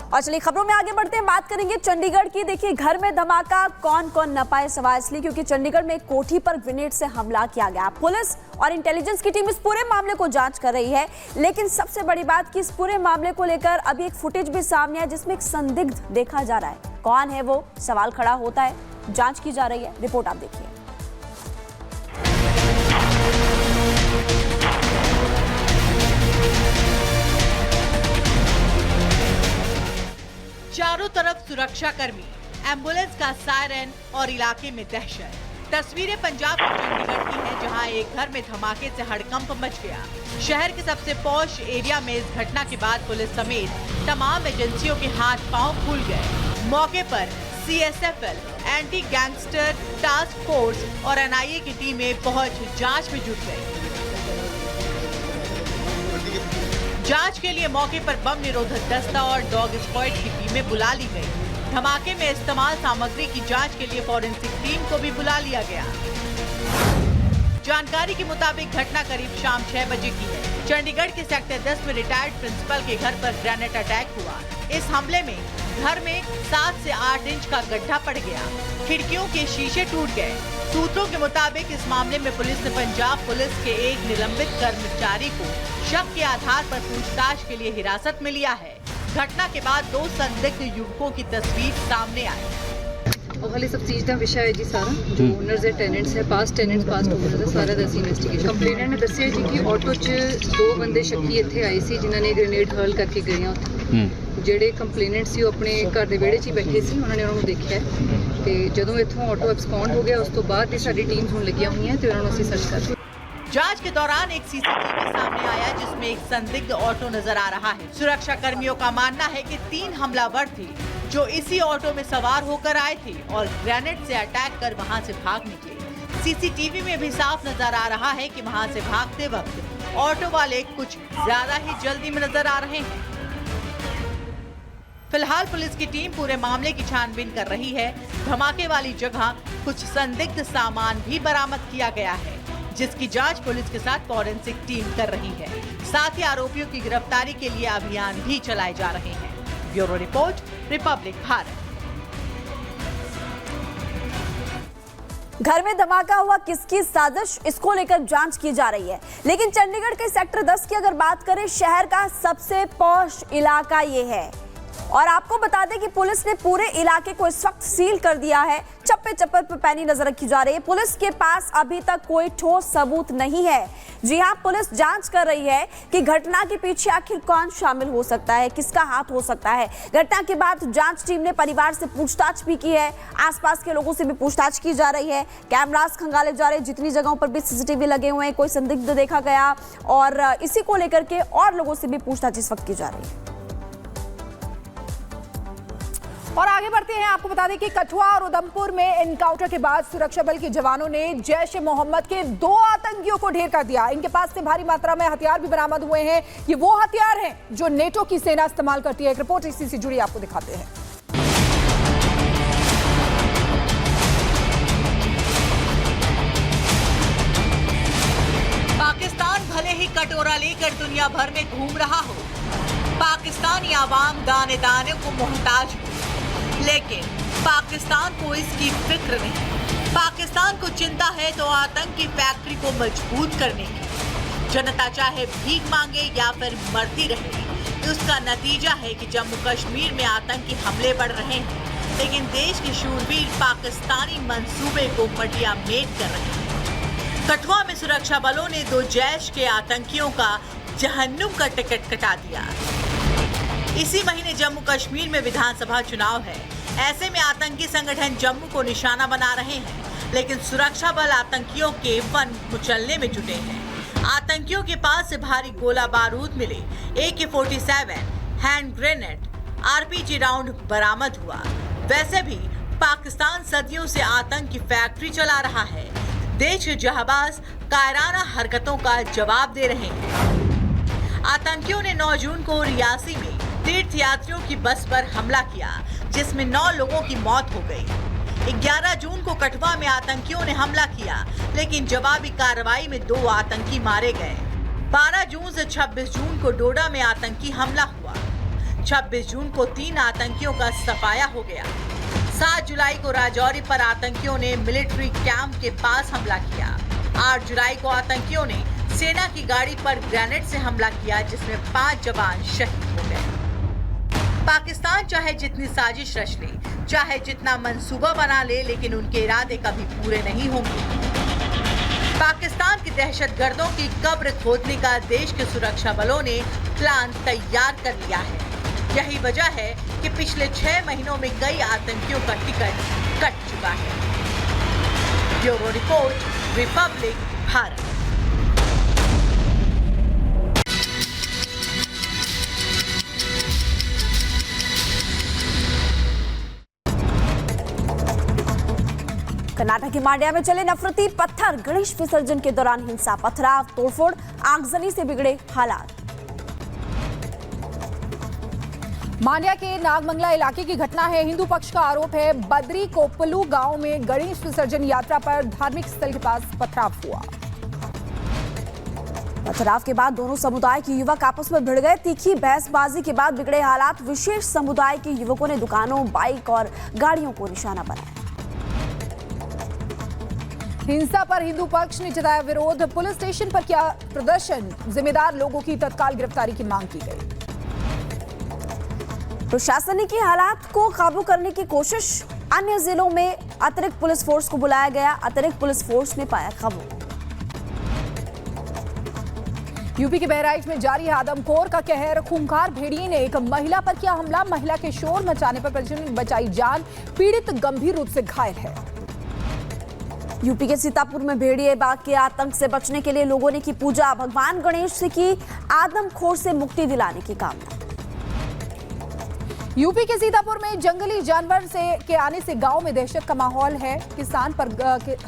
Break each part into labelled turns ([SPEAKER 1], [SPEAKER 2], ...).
[SPEAKER 1] और चलिए खबरों में आगे बढ़ते हैं, बात करेंगे चंडीगढ़ की। देखिए घर में धमाका, कौन कौन न पाए सवाल, इसलिए क्योंकि चंडीगढ़ में एक कोठी पर ग्रेनेड से हमला किया गया। पुलिस और इंटेलिजेंस की टीम इस पूरे मामले को जांच कर रही है, लेकिन सबसे बड़ी बात कि इस पूरे मामले को लेकर अभी एक फुटेज भी सामने है जिसमें एक संदिग्ध देखा जा रहा है। कौन है वो, सवाल खड़ा होता है, जांच की जा रही है। रिपोर्ट आप देखिए।
[SPEAKER 2] चारों तरफ सुरक्षा कर्मी, एम्बुलेंस का सायरन और इलाके में दहशत। तस्वीरें पंजाब के चंडीगढ़ की हैं, जहां एक घर में धमाके से हड़कंप मच गया। शहर के सबसे पॉश एरिया में इस घटना के बाद पुलिस समेत तमाम एजेंसियों के हाथ पांव फूल गए। मौके पर CSFL, anti gangster task force और NIA की टीमें पहुंच जांच में जुट गई। जांच के लिए मौके पर बम निरोधक दस्ता और डॉग स्क्वाड की टीमें बुला ली गई। धमाके में इस्तेमाल सामग्री की जांच के लिए फॉरेंसिक टीम को भी बुला लिया गया। जानकारी के मुताबिक घटना करीब शाम 6 बजे की है। चंडीगढ़ के सेक्टर 10 में रिटायर्ड प्रिंसिपल के घर पर ग्रेनेड अटैक हुआ। इस हमले में घर में 7 से 8 इंच का गड्ढा पड़ गया, खिड़कियों के शीशे टूट गए। सूत्रों के मुताबिक इस मामले में पुलिस ने पंजाब पुलिस के एक निलंबित कर्मचारी को शक के आधार पर पूछताछ के लिए हिरासत में लिया है। घटना के बाद 2 संदिग्ध युवकों की तस्वीर सामने आई।
[SPEAKER 3] हाले सब चीज़ का विषय है जी सारा, जो ओनर्स है, टेनेंट्स है, पास्ट ओनर्स है, सारा दस इन्वेस्टिगेशन। कंप्लेनेंट ने दस्सिया जी कि ऑटो 'ਚ 2 ਬੰਦੇ ਸ਼ੱਕੀ ਇੱਥੇ ਆਏ ਸੀ ਜਿਨ੍ਹਾਂ ਨੇ ਗ੍ਰੇਨੇਡ ਹਰਲ ਕਰਕੇ ਗਏ ਆ ਉੱਥੇ। ਜਿਹੜੇ ਕੰਪਲੇਨੈਂਟ ਸੀ ਉਹ ਆਪਣੇ ਘਰ ਦੇ ਵਿਹੜੇ 'ਚ ਹੀ ਬੈਠੇ ਸੀ, ਉਹਨਾਂ ਨੇ ਉਹਨਾਂ ਨੂੰ ਦੇਖਿਆ ਤੇ ਜਦੋਂ ਇੱਥੋਂ ਆਟੋ ਐਬਸਕੌਂਡ ਹੋ ਗਿਆ ਉਸ ਤੋਂ ਬਾਅਦ ਹੀ ਸਾਡੀ ਟੀਮਸ ਹੁਣ ਲੱਗੀਆਂ ਹੋਈਆਂ ਤੇ ਉਹਨਾਂ ਨੂੰ ਅਸੀਂ ਸਰਚ ਕਰ ਰਹੇ।
[SPEAKER 2] जांच के दौरान एक CCTV सामने आया जिसमें एक संदिग्ध ऑटो नजर आ रहा है। सुरक्षा कर्मियों का मानना है कि 3 हमलावर थे जो इसी ऑटो में सवार होकर आए थे और ग्रेनेड से अटैक कर वहां से भाग निकले। CCTV में भी साफ नजर आ रहा है कि वहां से भागते वक्त ऑटो वाले कुछ ज्यादा ही जल्दी में नजर आ रहे हैं। फिलहाल पुलिस की टीम पूरे मामले की छानबीन कर रही है। धमाके वाली जगह कुछ संदिग्ध सामान भी बरामद किया गया है, जिसकी जांच पुलिस के साथ फॉरेंसिक टीम कर रही है। साथ ही आरोपियों की गिरफ्तारी के लिए अभियान भी चलाए जा रहे हैं। Bureau report, Republic Bharat.
[SPEAKER 1] घर में धमाका हुआ, किसकी साजिश, इसको लेकर जांच की जा रही है। लेकिन चंडीगढ़ के सेक्टर 10 की अगर बात करें, शहर का सबसे पॉश इलाका ये है और आपको बता दें कि पुलिस ने पूरे इलाके को इस वक्त सील कर दिया है। चप्पे चप्पे पर पैनी नजर रखी जा रही है। पुलिस के पास अभी तक कोई ठोस सबूत नहीं है। जी हां, पुलिस जांच कर रही है कि घटना के पीछे आखिर कौन शामिल हो सकता है, किसका हाथ हो सकता है। घटना के बाद जांच टीम ने परिवार से पूछताछ भी की है, आसपास के लोगों से भी पूछताछ की जा रही है। कैमरास खंगाले जा रहे हैं, जितनी जगहों पर भी CCTV लगे हुए हैं, कोई संदिग्ध देखा गया और इसी को लेकर के और लोगों से भी पूछताछ इस वक्त की जा रही है।
[SPEAKER 4] और आगे बढ़ते हैं, आपको बता दें कि कठुआ और उधमपुर में एनकाउंटर के बाद सुरक्षा बल के जवानों ने जैश-ए-मोहम्मद के 2 आतंकियों को ढेर कर दिया। इनके पास से भारी मात्रा में हथियार भी बरामद हुए हैं। ये वो हथियार हैं जो नेटो की सेना इस्तेमाल करती है। एक रिपोर्ट इसी से जुड़ी आपको दिखाते हैं।
[SPEAKER 2] पाकिस्तान भले ही कटोरा लेकर दुनिया भर में घूम रहा हो, पाकिस्तानी आवाम दाने दाने को मोहताज हो, लेकिन पाकिस्तान को इसकी फिक्र नहीं। पाकिस्तान को चिंता है तो आतंक की फैक्ट्री को मजबूत करने की। जनता चाहे भीख मांगे या फिर मरती रहे, उसका नतीजा है कि जम्मू कश्मीर में आतंकी हमले बढ़ रहे हैं, लेकिन देश के शूरवीर पाकिस्तानी मंसूबे को मटिया मेट कर रहे हैं। कठुआ में सुरक्षा बलों ने 2 जैश के आतंकियों का जहन्नुम का टिकट कटा दिया। इसी महीने जम्मू कश्मीर में विधानसभा चुनाव है। ऐसे में आतंकी संगठन जम्मू को निशाना बना रहे हैं, लेकिन सुरक्षा बल आतंकियों के फन कुचलने में जुटे हैं। आतंकियों के पास से भारी गोला बारूद मिले, AK-47, hand grenade, RPG round बरामद हुआ। वैसे भी पाकिस्तान सदियों से आतंक की फैक्ट्री चला रहा है। देश के जहाबाज कायराना हरकतों का जवाब दे रहे हैं। आतंकियों ने 9 जून को रियासी में तीर्थ यात्रियों की बस पर हमला किया, जिसमें 9 लोगों की मौत हो गई। 11 जून को कठुआ में आतंकियों ने हमला किया, लेकिन जवाबी कार्रवाई में 2 आतंकी मारे गए। 12 जून से 26 जून को डोडा में आतंकी हमला हुआ। 26 जून को 3 आतंकियों का सफाया हो गया। 7 जुलाई को राजौरी पर आतंकियों ने मिलिट्री कैंप के पास हमला किया। 8 जुलाई को आतंकियों ने सेना की गाड़ी पर ग्रेनेड से हमला किया, जिसमें 5 जवान शहीद हो गए। पाकिस्तान चाहे जितनी साजिश रच ले, चाहे जितना मंसूबा बना ले, लेकिन उनके इरादे कभी पूरे नहीं होंगे। पाकिस्तान के दहशतगर्दों की कब्र खोदने का देश के सुरक्षा बलों ने प्लान तैयार कर लिया है। यही वजह है कि पिछले 6 महीनों में कई आतंकियों का टिकट कट चुका है। Bureau report, Republic Bharat.
[SPEAKER 1] Karnataka के मांड्या में चले नफरती पत्थर गणेश विसर्जन के दौरान हिंसा, पथराव, तोड़फोड़, आगजनी से बिगड़े हालात।
[SPEAKER 4] मांड्या के नागमंगला इलाके की घटना है। हिंदू पक्ष का आरोप है बद्री कोपलू गांव में गणेश विसर्जन यात्रा पर धार्मिक स्थल के पास पथराव हुआ।
[SPEAKER 1] पथराव के बाद दोनों समुदाय के युवक आपस में भिड़ गए। तीखी बहसबाजी के बाद बिगड़े हालात। विशेष समुदाय के युवकों ने दुकानों, बाइक और गाड़ियों को निशाना बनाया।
[SPEAKER 4] हिंसा पर हिंदू पक्ष ने जताया विरोध। पुलिस स्टेशन पर किया प्रदर्शन। जिम्मेदार लोगों की तत्काल गिरफ्तारी की मांग की गई।
[SPEAKER 1] प्रशासन की हालात को काबू करने की कोशिश। अन्य जिलों में अतिरिक्त पुलिस फोर्स को बुलाया गया। अतिरिक्त पुलिस फोर्स ने पाया काबू।
[SPEAKER 4] यूपी के बहराइच में जारी है आदमखोर का कहर। खूंखार भेड़िए ने एक महिला पर किया हमला। महिला के शोर मचाने पर परिजनों ने बचाई जान। पीड़ित गंभीर रूप से घायल है।
[SPEAKER 1] यूपी के सीतापुर में भेड़िए बाघ के आतंक से बचने के लिए लोगों ने की पूजा। भगवान गणेश से की आदमखोर से मुक्ति दिलाने की कामना।
[SPEAKER 4] यूपी के सीतापुर में जंगली जानवर के आने से गांव में दहशत का माहौल है। किसान पर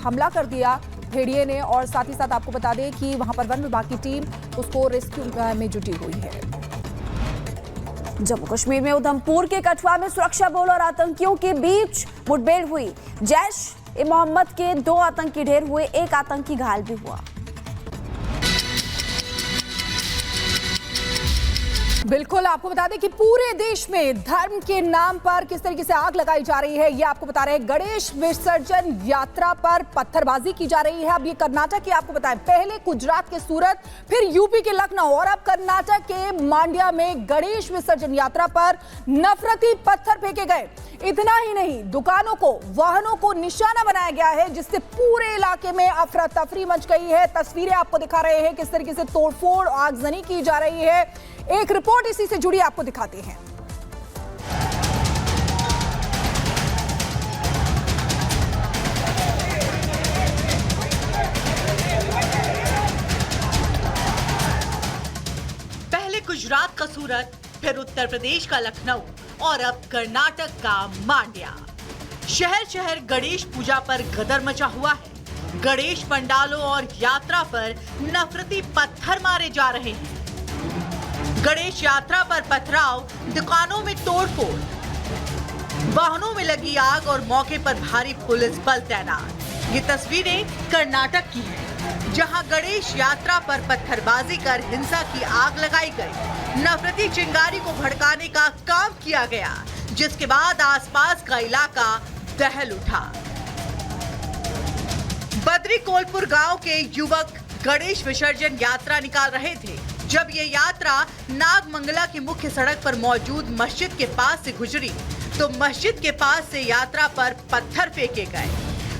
[SPEAKER 4] हमला कर दिया भेड़िए ने। और साथ ही साथ आपको बता दें कि वहां पर वन विभाग की टीम उसको रेस्क्यू में जुटी हुई है।
[SPEAKER 1] जम्मू कश्मीर में उधमपुर के कठुआ में सुरक्षा बल और आतंकियों के बीच मुठभेड़ हुई। जैश-ए-मोहम्मद के 2 आतंकी ढेर हुए। 1 आतंकी घायल भी हुआ।
[SPEAKER 4] बिल्कुल, आपको बता दें कि पूरे देश में धर्म के नाम पर किस तरीके से आग लगाई जा रही है, ये आपको बता रहे हैं। गणेश विसर्जन यात्रा पर पत्थरबाजी की जा रही है। अब ये कर्नाटक की आपको बताएं, पहले गुजरात के सूरत, फिर यूपी के लखनऊ और अब कर्नाटक के मांड्या में गणेश विसर्जन यात्रा पर नफरती पत्थर फेंके गए। इतना ही नहीं, दुकानों को, वाहनों को निशाना बनाया गया है, जिससे पूरे इलाके में अफरा तफरी मच गई है। तस्वीरें आपको दिखा रहे हैं किस तरीके से तोड़फोड़, आगजनी की जा रही है। एक रिपोर्ट इसी से जुड़ी आपको दिखाते हैं।
[SPEAKER 2] पहले गुजरात का सूरत, फिर उत्तर प्रदेश का लखनऊ और अब कर्नाटक का मांड्या। शहर शहर गणेश पूजा पर गदर मचा हुआ है। गणेश पंडालों और यात्रा पर नफरती पत्थर मारे जा रहे हैं। गणेश यात्रा पर पथराव, दुकानों में तोड़फोड़, वाहनों में लगी आग और मौके पर भारी पुलिस बल तैनात। ये तस्वीरें कर्नाटक की हैं, जहां गणेश यात्रा पर पत्थरबाजी कर हिंसा की आग लगाई गई। नफरती चिंगारी को भड़काने का काम किया गया, जिसके बाद आसपास का इलाका दहल उठा। बद्री कोलपुर गांव के युवक गणेश विसर्जन यात्रा निकाल रहे थे, जब ये यात्रा नागमंगला की मुख्य सड़क पर मौजूद मस्जिद के पास से गुजरी तो मस्जिद के पास से यात्रा पर पत्थर फेंके गए।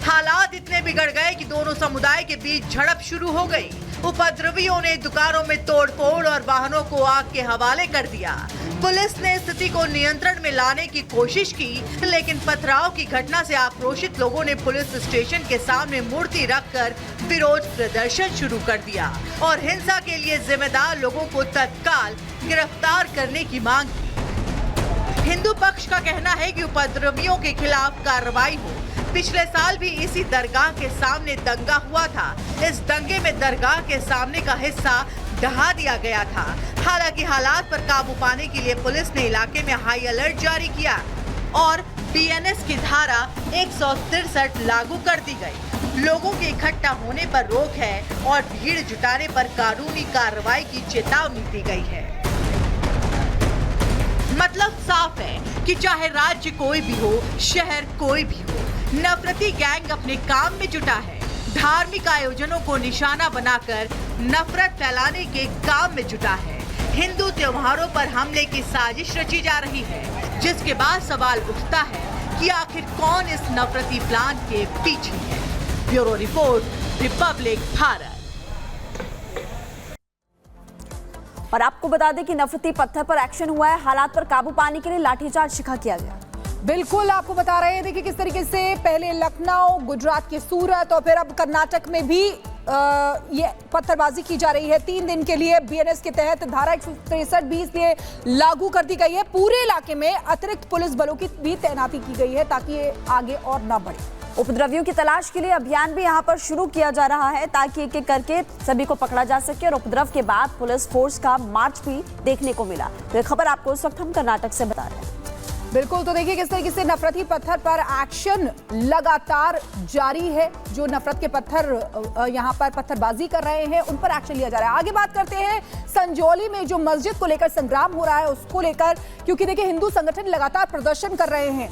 [SPEAKER 2] हालात इतने बिगड़ गए कि दोनों समुदाय के बीच झड़प शुरू हो गई। उपद्रवियों ने दुकानों में तोड़फोड़ और वाहनों को आग के हवाले कर दिया। पुलिस ने स्थिति को नियंत्रण में लाने की कोशिश की, लेकिन पथराव की घटना से आक्रोशित लोगों ने पुलिस स्टेशन के सामने मूर्ति रखकर विरोध प्रदर्शन शुरू कर दिया और हिंसा के लिए जिम्मेदार लोगों को तत्काल गिरफ्तार करने की मांग की। हिंदू पक्ष का कहना है कि उपद्रवियों के खिलाफ कार्रवाई हो। पिछले साल भी इसी दरगाह के सामने दंगा हुआ था। इस दंगे में दरगाह के सामने का हिस्सा ढहा दिया गया था। हालांकि हालात पर काबू पाने के लिए पुलिस ने इलाके में हाई अलर्ट जारी किया और बीएनएस की धारा 163 लागू कर दी गई। लोगों के इकट्ठा होने पर रोक है और भीड़ जुटाने पर कानूनी कार्रवाई की चेतावनी दी गई है। मतलब साफ है कि चाहे राज्य कोई भी हो, शहर कोई भी हो, नफरती गैंग अपने काम में जुटा है। धार्मिक आयोजनों को निशाना बनाकर नफरत फैलाने के काम में जुटा है। हिंदू त्योहारों पर हमले की साजिश रची जा रही है, जिसके बाद सवाल उठता है कि आखिर कौन इस नफरती प्लान के पीछे है। Bureau report, Republic Bharat.
[SPEAKER 1] और आपको बता दें कि नफरती पत्थर पर एक्शन हुआ है। हालात पर काबू पाने के लिए लाठीचार्ज शिखा किया गया।
[SPEAKER 4] बिल्कुल आपको बता रहे हैं, देखिए किस तरीके से पहले लखनऊ, गुजरात के सूरत और फिर अब कर्नाटक में भी ये पत्थरबाजी की जा रही है। 3 दिन के लिए बीएनएस के तहत धारा 163 भी इसलिए लागू कर दी गई है। पूरे इलाके में अतिरिक्त पुलिस बलों की भी तैनाती की गई है ताकि ये आगे और ना बढ़े।
[SPEAKER 1] उपद्रवियों की तलाश के लिए अभियान भी यहां पर शुरू किया जा रहा है ताकि एक एक करके सभी को पकड़ा जा सके। और उपद्रव के बाद पुलिस फोर्स का मार्च भी देखने को मिला। तो ये खबर आपको उस वक्त हम कर्नाटक से बता रहे हैं।
[SPEAKER 4] बिल्कुल, तो देखिए किस तरीके से नफरती पत्थर पर एक्शन लगातार जारी है। जो नफरत के पत्थर यहाँ पर पत्थरबाजी कर रहे हैं उन पर एक्शन लिया जा रहा है। आगे बात करते हैं संजौली में जो मस्जिद को लेकर संग्राम हो रहा है उसको लेकर, क्योंकि देखिए हिंदू संगठन लगातार प्रदर्शन कर रहे हैं।